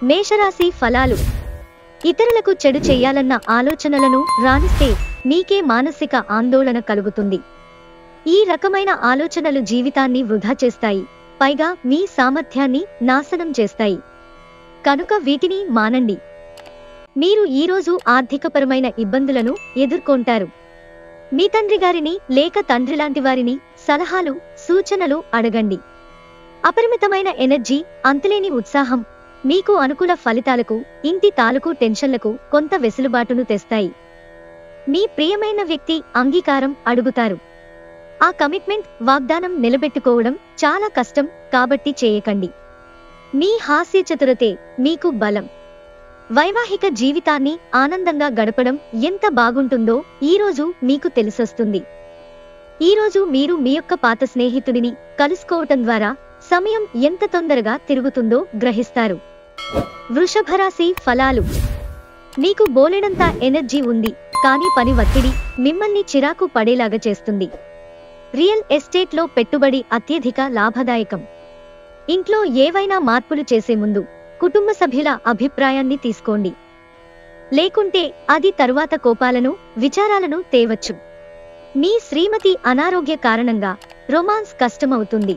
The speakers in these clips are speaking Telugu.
మేషరాశి ఫలాలు. ఇతరులకు చెడు చెయ్యాలన్న ఆలోచనలను రానిస్తే మీకే మానసిక ఆందోళన కలుగుతుంది. ఈ రకమైన ఆలోచనలు జీవితాన్ని వృధా చేస్తాయి, పైగా మీ సామర్థ్యాన్ని నాశనం చేస్తాయి. కనుక వీటిని మానండి. మీరు ఈరోజు ఆర్థికపరమైన ఇబ్బందులను ఎదుర్కొంటారు. మీ తండ్రి గారిని లేక తండ్రిలాంటి వారిని సలహాలు, సూచనలు అడగండి. అపరిమితమైన ఎనర్జీ, అంతులేని ఉత్సాహం మీకు అనుకూల ఫలితాలకు, ఇంటి తాలూకు టెన్షన్లకు కొంత వెసులుబాటును తెస్తాయి. మీ ప్రియమైన వ్యక్తి అంగీకారం అడుగుతారు. ఆ కమిట్మెంట్, వాగ్దానం నిలబెట్టుకోవడం చాలా కష్టం, కాబట్టి చేయకండి. మీ హాస్య చతురతే మీకు బలం. వైవాహిక జీవితాన్ని ఆనందంగా గడపడం ఎంత బాగుంటుందో ఈరోజు మీకు తెలిసొస్తుంది. ఈరోజు మీరు మీ యొక్క పాత స్నేహితుడిని కలుసుకోవటం ద్వారా సమయం ఎంత తొందరగా తిరుగుతుందో గ్రహిస్తారు. వృషభరాశి ఫలాలు. మీకు బోలెడంత ఎనర్జీ ఉంది, కానీ పని ఒత్తిడి మిమ్మల్ని చిరాకు పడేలాగా చేస్తుంది. రియల్ ఎస్టేట్లో పెట్టుబడి అత్యధిక లాభదాయకం. ఇంట్లో ఏవైనా మార్పులు చేసే ముందు కుటుంబ సభ్యుల అభిప్రాయాన్ని తీసుకోండి, లేకుంటే అది తరువాత కోపాలను, విచారాలను తేవచ్చు. మీ శ్రీమతి అనారోగ్య కారణంగా రొమాన్స్ కష్టమవుతుంది.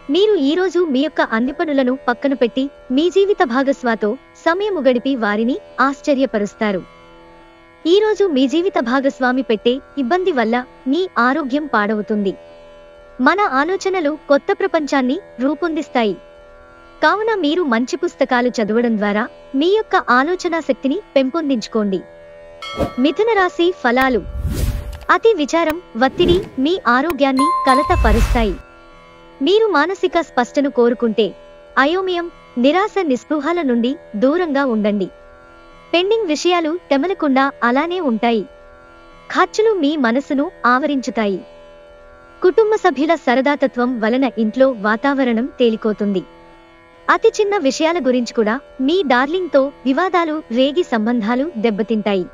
మీరు ఈరోజు మీ యొక్క అన్ని పనులను పక్కన పెట్టి మీ జీవిత భాగస్వామితో సమయము గడిపి వారిని ఆశ్చర్యపరుస్తారు. ఈరోజు మీ జీవిత భాగస్వామి పెట్టే ఇబ్బంది వల్ల మీ ఆరోగ్యం పాడవుతుంది. మన ఆలోచనలు కొత్త ప్రపంచాన్ని రూపొందిస్తాయి. కావున మీరు మంచి పుస్తకాలు చదవడం ద్వారా మీ యొక్క ఆలోచనా శక్తిని పెంపొందించుకోండి. మిథున రాశి ఫలాలు. అతి విచారం, ఒత్తిడి మీ ఆరోగ్యాన్ని కలతపరుస్తాయి. మీరు మానసిక స్పష్టను కోరుకుంటే అయోమయం, నిరాశ, నిస్పృహల నుండి దూరంగా ఉండండి. పెండింగ్ విషయాలు తెమలకుండా అలానే ఉంటాయి. ఖర్చులు మీ మనసును ఆవరించుతాయి. కుటుంబ సభ్యుల సరదాతత్వం వలన ఇంట్లో వాతావరణం తేలికోతుంది. అతి చిన్న విషయాల గురించి కూడా మీ డార్లింగ్తో వివాదాలు రేగి సంబంధాలు దెబ్బతింటాయి.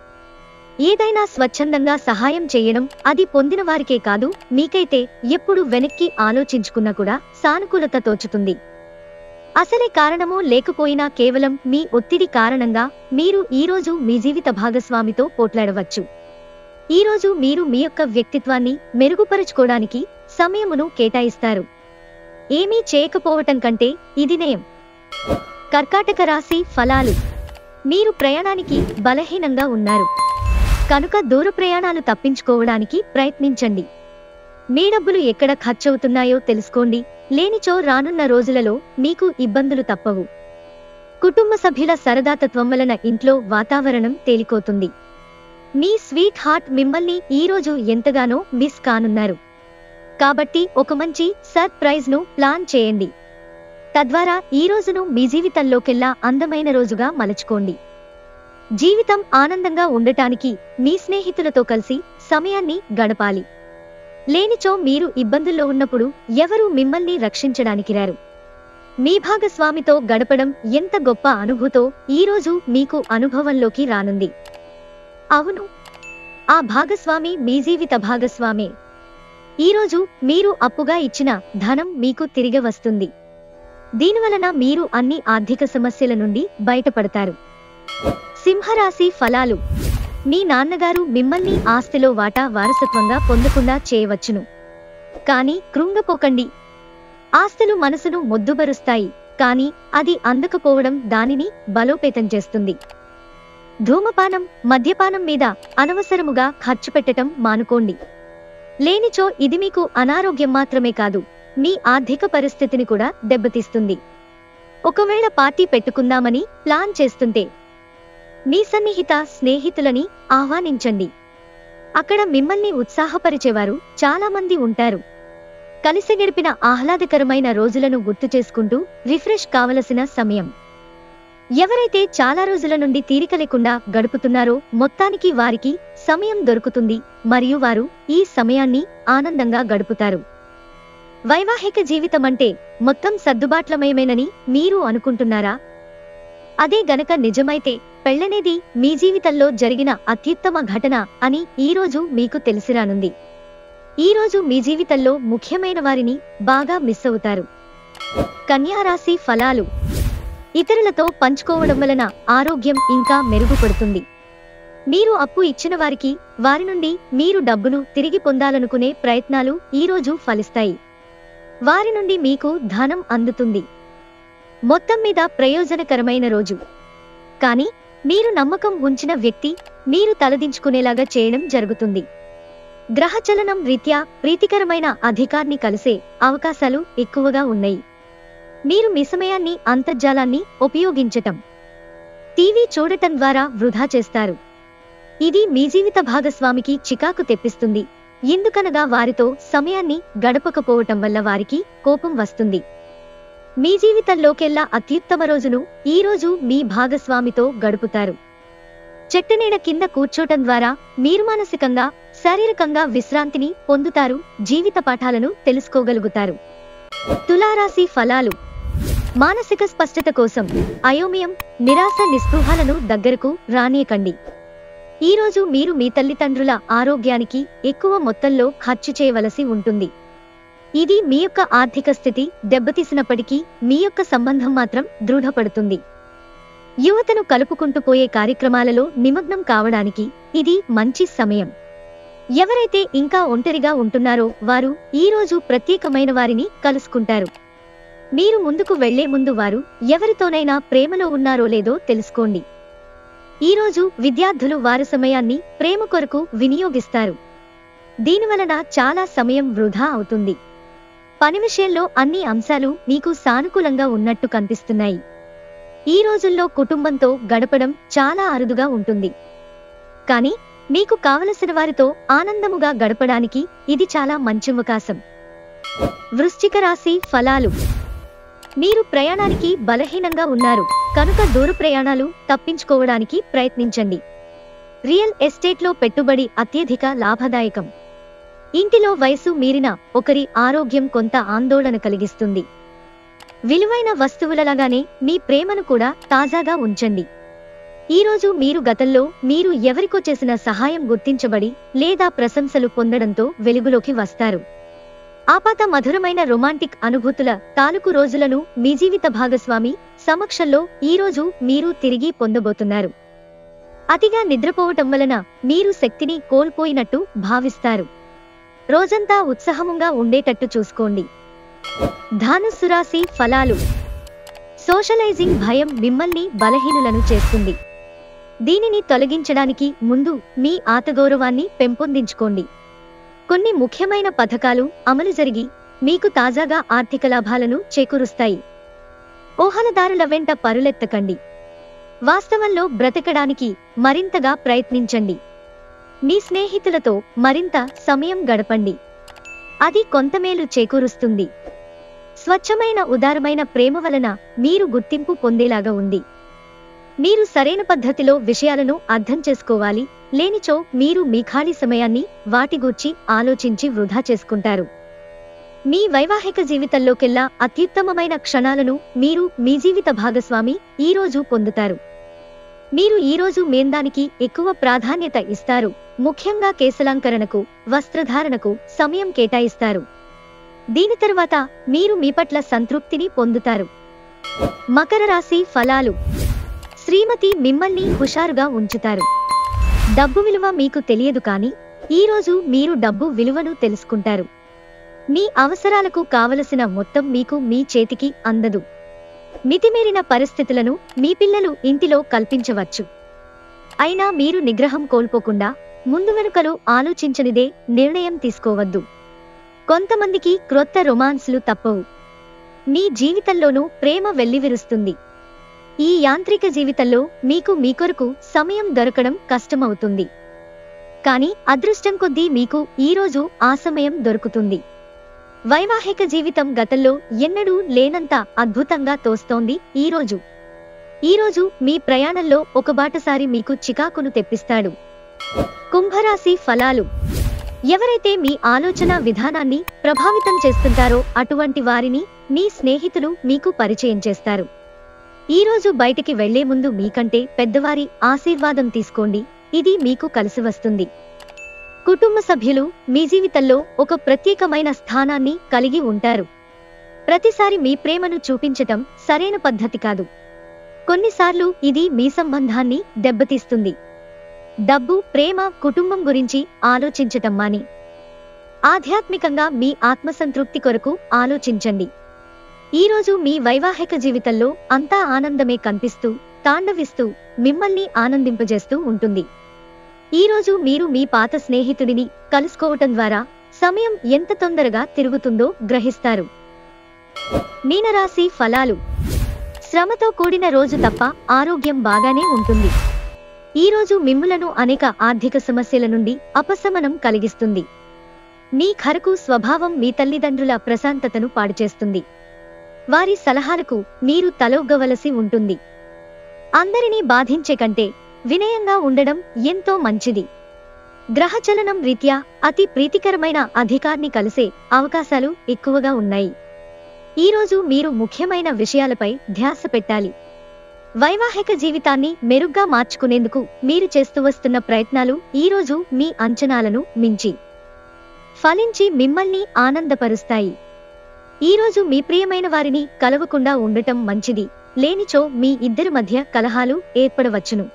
ఏదైనా స్వచ్ఛందంగా సహాయం చేయడం, అది పొందిన వారికే కాదు మీకైతే ఎప్పుడు వెనక్కి ఆలోచించుకున్నా కూడా సానుకూలత తోచుతుంది. అసలే కారణమో లేకపోయినా కేవలం మీ ఒత్తిడి కారణంగా మీరు ఈరోజు మీ జీవిత భాగస్వామితో పోట్లాడవచ్చు. ఈరోజు మీరు మీ యొక్క వ్యక్తిత్వాన్ని మెరుగుపరుచుకోవడానికి సమయమును కేటాయిస్తారు. ఏమీ చేయకపోవటం కంటే ఇది నయం. కర్కాటక రాశి ఫలాలు. మీరు ప్రయాణానికి బలహీనంగా ఉన్నారు, కనుక దూర ప్రయాణాలు తప్పించుకోవడానికి ప్రయత్నించండి. మీ డబ్బులు ఎక్కడ ఖర్చవుతున్నాయో తెలుసుకోండి, లేనిచో రానున్న రోజులలో మీకు ఇబ్బందులు తప్పవు. కుటుంబ సభ్యుల సరదాతత్వం వలన ఇంట్లో వాతావరణం తేలికోతుంది. మీ స్వీట్ హార్ట్ మిమ్మల్ని ఈరోజు ఎంతగానో మిస్ కానున్నారు. కాబట్టి ఒక మంచి సర్ప్రైజ్ ను ప్లాన్ చేయండి. తద్వారా ఈ రోజును మీ జీవితంలోకెల్లా అందమైన రోజుగా మలుచుకోండి. జీవితం ఆనందంగా ఉండటానికి మీ స్నేహితులతో కలిసి సమయాన్ని గడపాలి. లేనిచో మీరు ఇబ్బందుల్లో ఉన్నప్పుడు ఎవరూ మిమ్మల్ని రక్షించడానికి రారు. మీ భాగస్వామితో గడపడం ఎంత గొప్ప అనుభూతో ఈరోజు మీకు అనుభవంలోకి రానుంది. అవును, ఆ భాగస్వామి మీ జీవిత భాగస్వామే. ఈరోజు మీరు అప్పుగా ఇచ్చిన ధనం మీకు తిరిగి వస్తుంది. దీనివలన మీరు అన్ని ఆర్థిక సమస్యల నుండి బయటపడతారు. సింహరాశి ఫలాలు. మీ నాన్నగారు మిమ్మల్ని ఆస్తిలో వాటా వారసత్వంగా పొందకుండా చేయవచ్చును, కానీ కృంగపోకండి. ఆస్తులు మనసును మొద్దుబరుస్తాయి, కానీ అది అందకపోవడం దానిని బలోపేతం చేస్తుంది. ధూమపానం, మద్యపానం మీద అనవసరముగా ఖర్చు పెట్టటం మానుకోండి. లేనిచో ఇది మీకు అనారోగ్యం మాత్రమే కాదు, మీ ఆర్థిక పరిస్థితిని కూడా దెబ్బతీస్తుంది. ఒకవేళ పార్టీ పెట్టుకుందామని ప్లాన్ చేస్తుంటే మీ సన్నిహిత స్నేహితులని ఆహ్వానించండి. అక్కడ మిమ్మల్ని ఉత్సాహపరిచేవారు చాలా మంది ఉంటారు. కలిసి గడిపిన ఆహ్లాదకరమైన రోజులను గుర్తు చేసుకుంటూ రిఫ్రెష్ కావలసిన సమయం. ఎవరైతే చాలా రోజుల నుండి తీరిక లేకుండా గడుపుతున్నారో మొత్తానికి వారికి సమయం దొరుకుతుంది మరియు వారు ఈ సమయాన్ని ఆనందంగా గడుపుతారు. వైవాహిక జీవితమంటే మొత్తం సర్దుబాట్లమయమేనని మీరు అనుకుంటున్నారా? అదే గనక నిజమైతే పెళ్లనేది మీ జీవితంలో జరిగిన అత్యుత్తమ ఘటన అని ఈరోజు మీకు తెలిసిరానుంది. ఈరోజు మీ జీవితంలో ముఖ్యమైన వారిని బాగా మిస్ అవుతారు. కన్యా రాశి ఫలాలు. ఇతరులతో పంచుకోవడం వలన ఆరోగ్యం ఇంకా మెరుగుపడుతుంది. మీరు అప్పు ఇచ్చిన వారి నుండి మీరు డబ్బును తిరిగి పొందాలనుకునే ప్రయత్నాలు ఈరోజు ఫలిస్తాయి. వారి నుండి మీకు ధనం అందుతుంది. మొత్తం మీద ప్రయోజనకరమైన రోజు. కానీ మీరు నమ్మకం ఉంచిన వ్యక్తి మీరు తలదించుకునేలాగా చేయడం జరుగుతుంది. గ్రహచలనం రీత్యా ప్రీతికరమైన అధికారిని కలిసే అవకాశాలు ఎక్కువగా ఉన్నాయి. మీరు మీ సమయాన్ని అంతర్జాలాన్ని ఉపయోగించటం, టీవీ చూడటం ద్వారా వృధా చేస్తారు. ఇది మీ జీవిత భాగస్వామికి చికాకు తెప్పిస్తుంది. ఎందుకనగా వారితో సమయాన్ని గడపకపోవటం వల్ల వారికి కోపం వస్తుంది. మీ జీవితంలోకెల్లా అత్యుత్తమ రోజును ఈ రోజు మీ భాగస్వామితో గడుపుతారు. చెట్టునీడ కింద కూర్చోటం ద్వారా మీరు మానసికంగా, శారీరకంగా విశ్రాంతిని పొందుతారు. జీవిత పాఠాలను తెలుసుకోగలుగుతారు. తులారాశి ఫలాలు. మానసిక స్పష్టత కోసం అయోమయం, నిరాశ, నిస్పృహాలను దగ్గరకు రానీయకండి. ఈరోజు మీరు మీ తల్లిదండ్రుల ఆరోగ్యానికి ఎక్కువ మొత్తంలో ఖర్చు చేయవలసి ఉంటుంది. ఇది మీ యొక్క ఆర్థిక స్థితి దెబ్బతీసినప్పటికీ మీ యొక్క సంబంధం మాత్రం దృఢపడుతుంది. యువతను కలుపుకుంటూ పోయే కార్యక్రమాలలో నిమగ్నం కావడానికి ఇది మంచి సమయం. ఎవరైతే ఇంకా ఒంటరిగా ఉంటున్నారో వారు ఈరోజు ప్రత్యేకమైన వారిని కలుసుకుంటారు. మీరు ముందుకు వెళ్లే ముందు వారు ఎవరితోనైనా ప్రేమలో ఉన్నారో లేదో తెలుసుకోండి. ఈరోజు విద్యార్థులు వారి సమయాన్ని ప్రేమ కొరకు వినియోగిస్తారు. దీనివలన చాలా సమయం వృధా అవుతుంది. పని విషయంలో అన్ని అంశాలు మీకు సానుకూలంగా ఉన్నట్టు కనిపిస్తున్నాయి. ఈ రోజుల్లో కుటుంబంతో గడపడం చాలా అరుదుగా ఉంటుంది. కానీ మీకు కావలసిన వారితో ఆనందముగా గడపడానికి ఇది చాలా మంచి అవకాశం. వృశ్చిక రాశి ఫలాలు. మీరు ప్రయాణానికి బలహీనంగా ఉన్నారు కనుక దూర ప్రయాణాలు తప్పించుకోవడానికి ప్రయత్నించండి. రియల్ ఎస్టేట్లో పెట్టుబడి అత్యధిక లాభదాయకం. ఇంటిలో వయసు మీరిన ఒకరి ఆరోగ్యం కొంత ఆందోళన కలిగిస్తుంది. విలువైన వస్తువులలాగానే మీ ప్రేమను కూడా తాజాగా ఉంచండి. ఈరోజు మీరు గతంలో మీరు ఎవరికో చేసిన సహాయం గుర్తించబడి లేదా ప్రశంసలు పొందడంతో వెలుగులోకి వస్తారు. ఆపాత మధురమైన రొమాంటిక్ అనుభూతుల తాలూకు రోజులను మీ జీవిత భాగస్వామి సమక్షంలో ఈరోజు మీరు తిరిగి పొందబోతున్నారు. అతిగా నిద్రపోవటం వలన మీరు శక్తిని కోల్పోయినట్టు భావిస్తారు. రోజంతా ఉత్సాహంగా ఉండేటట్టు చూసుకోండి. ధనుస్సు రాశి ఫలాలు. సోషలైజింగ్ భయం మిమ్మల్ని బలహీనులను చేస్తుంది. దీనిని తొలగించడానికి ముందు మీ ఆత్మగౌరవాన్ని పెంపొందించుకోండి. కొన్ని ముఖ్యమైన పథకాలు అమలు జరిగి మీకు తాజాగా ఆర్థిక లాభాలను చేకూరుస్తాయి. ఊహలదారుల వెంట పరులెత్తకండి. వాస్తవంలో బ్రతకడానికి మరింతగా ప్రయత్నించండి. మీ స్నేహితులతో మరింత సమయం గడపండి. అది కొంతమేలు చేకూరుస్తుంది. స్వచ్ఛమైన ఉదారమైన ప్రేమ వలన మీరు గుర్తింపు పొందేలాగా ఉంది. మీరు సరైన పద్ధతిలో విషయాలను అర్థం చేసుకోవాలి. లేనిచో మీరు మీ ఖాళీ సమయాన్ని వాటి గూర్చి ఆలోచించి వృధా చేసుకుంటారు. మీ వైవాహిక జీవితంలోకెల్లా అత్యుత్తమమైన క్షణాలను మీరు మీ జీవిత భాగస్వామి ఈరోజు పొందుతారు. మీరు ఈరోజు మేందానికి ఎక్కువ ప్రాధాన్యత ఇస్తారు. ముఖ్యంగా కేశలంకరణకు, వస్త్రధారణకు సమయం కేటాయిస్తారు. దీని తరువాత మీరు మీ పట్ల సంతృప్తిని పొందుతారు. మకర రాశి ఫలాలు. శ్రీమతి మిమ్మల్ని హుషారుగా ఉంచుతారు. డబ్బు విలువ మీకు తెలియదు కానీ ఈరోజు మీరు డబ్బు విలువను తెలుసుకుంటారు. మీ అవసరాలకు కావలసిన మొత్తం మీకు మీ చేతికి అందదు. మితిమీరిన పరిస్థితులను మీ పిల్లలు ఇంటిలో కల్పించవచ్చు. అయినా మీరు నిగ్రహం కోల్పోకుండా ముందు వెనుకలు ఆలోచించనిదే నిర్ణయం తీసుకోవద్దు. కొంతమందికి క్రొత్త రొమాన్స్లు తప్పవు. మీ జీవితంలోనూ ప్రేమ వెల్లివిరుస్తుంది. ఈ యాంత్రిక జీవితంలో మీకు మీ కొరకు సమయం దొరకడం కష్టమవుతుంది. కానీ అదృష్టం కొద్దీ మీకు ఈరోజు ఆ సమయం దొరుకుతుంది. వైవాహిక జీవితం గతంలో ఎన్నడూ లేనంత అద్భుతంగా తోస్తోంది. ఈరోజు మీ ప్రయాణంలో ఒక బాటసారి మీకు చికాకును తెప్పిస్తాడు. కుంభరాశి ఫలాలు. ఎవరైతే మీ ఆలోచన విధానాన్ని ప్రభావితం చేస్తుంటారో అటువంటి వారిని మీ స్నేహితులు మీకు పరిచయం చేస్తారు. ఈరోజు బయటికి వెళ్లే ముందు మీకంటే పెద్దవారి ఆశీర్వాదం తీసుకోండి. ఇది మీకు కలిసి వస్తుంది. కుటుంబ సభ్యులు మీ జీవితంలో ఒక ప్రత్యేకమైన స్థానాన్ని కలిగి ఉంటారు. ప్రతిసారి మీ ప్రేమను చూపించటం సరైన పద్ధతి కాదు. కొన్నిసార్లు ఇది మీ సంబంధాన్ని దెబ్బతీస్తుంది. డబ్బు, ప్రేమ, కుటుంబం గురించి ఆలోచించటం మాని ఆధ్యాత్మికంగా మీ ఆత్మసంతృప్తి కొరకు ఆలోచించండి. ఈరోజు మీ వైవాహిక జీవితంలో అంతా ఆనందమే కనిపిస్తూ, తాండవిస్తూ, మిమ్మల్ని ఆనందింపజేస్తూ ఉంటుంది. ఈరోజు మీరు మీ పాత స్నేహితుడిని కలుసుకోవటం ద్వారా సమయం ఎంత తొందరగా తిరుగుతుందో గ్రహిస్తారు. మీనరాశి ఫలాలు. శ్రమతో కూడిన రోజు తప్ప ఆరోగ్యం బాగానే ఉంటుంది. ఈరోజు మిమ్ములను అనేక ఆర్థిక సమస్యల నుండి అపశమనం కలిగిస్తుంది. మీ ఖరకు స్వభావం మీ తల్లిదండ్రుల ప్రశాంతతను పాడుచేస్తుంది. వారి సలహాలకు మీరు తలొగ్గవలసి ఉంటుంది. అందరినీ బాధించే కంటే వినయంగా ఉండడం ఎంతో మంచిది. గ్రహచలనం రీత్యా అతి ప్రీతికరమైన అధికారిని కలిసే అవకాశాలు ఎక్కువగా ఉన్నాయి. ఈరోజు మీరు ముఖ్యమైన విషయాలపై ధ్యాస పెట్టాలి. వైవాహిక జీవితాన్ని మెరుగ్గా మార్చుకునేందుకు మీరు చేస్తూ వస్తున్న ప్రయత్నాలు ఈరోజు మీ అంచనాలను మించి ఫలించి మిమ్మల్ని ఆనందపరుస్తాయి. ఈరోజు మీ ప్రియమైన వారిని కలవకుండా ఉండటం మంచిది, లేనిచో మీ ఇద్దరి మధ్య కలహాలు ఏర్పడవచ్చును.